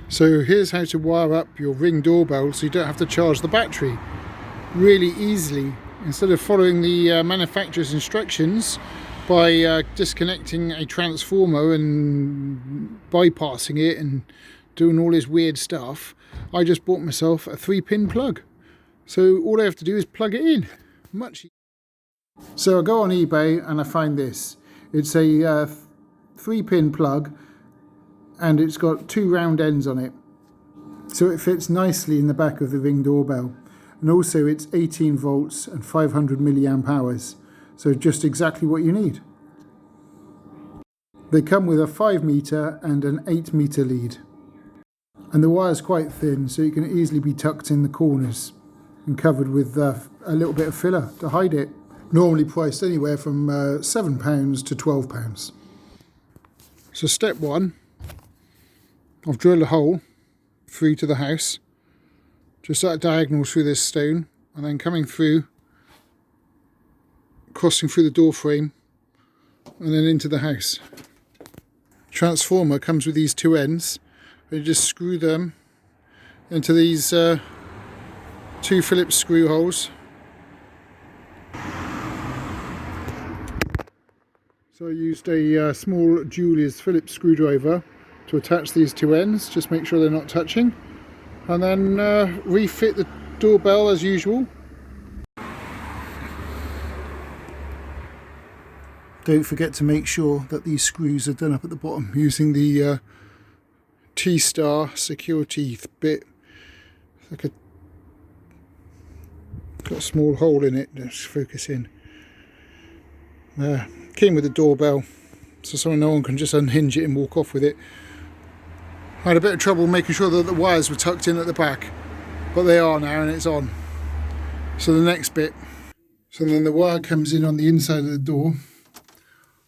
So here's how to wire up your Ring doorbell so you don't have to charge the battery really easily. Instead of following the manufacturer's instructions by disconnecting a transformer and bypassing it and doing all this weird stuff, I just bought myself a 3-pin plug. So all I have to do is plug it in. Much easier. So I go on eBay and I find this. It's a 3-pin plug, and it's got 2 round ends on it, so it fits nicely in the back of the Ring doorbell. And also it's 18 volts and 500 milliamp hours, so just exactly what you need. They come with a 5 meter and an 8 meter lead, and the wire's quite thin, so it can easily be tucked in the corners and covered with a little bit of filler to hide it. Normally priced anywhere from £7 to £12. So step 1, I've drilled a hole through to the house, just at diagonal through this stone, and then coming through, crossing through the door frame, and then into the house. Transformer comes with these 2 ends, and you just screw them into these 2 Phillips screw holes. So I used a small Julia's Phillips screwdriver to attach these 2 ends, just make sure they're not touching, and then refit the doorbell as usual. Don't forget to make sure that these screws are done up at the bottom using the T-star security bit. Got a small hole in it. Let's focus in. Came with the doorbell, so no one can just unhinge it and walk off with it. I had a bit of trouble making sure that the wires were tucked in at the back, but they are now, and it's on. So the next bit, so then the wire comes in on the inside of the door.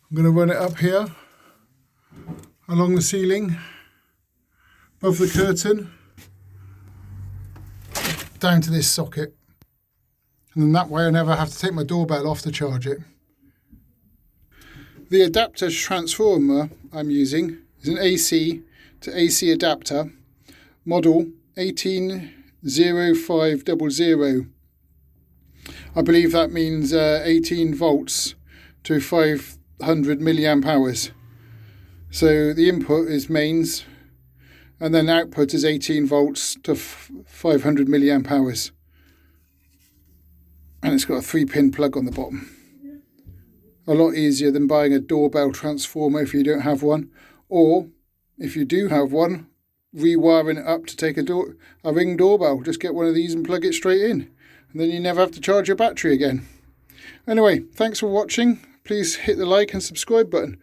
I'm going to run it up here, along the ceiling, above the curtain, down to this socket. And then that way I never have to take my doorbell off to charge it. The adapter transformer I'm using is an AC to AC adapter, model 180500. I believe that means 18 volts to 500 milliamp hours. So the input is mains, and then output is 18 volts to 500 milliamp hours. And it's got a 3-pin plug on the bottom. A lot easier than buying a doorbell transformer if you don't have one, or if you do have one, rewiring it up to take a Ring doorbell. Just get one of these and plug it straight in, and then you never have to charge your battery again. Anyway, thanks for watching. Please hit the like and subscribe button.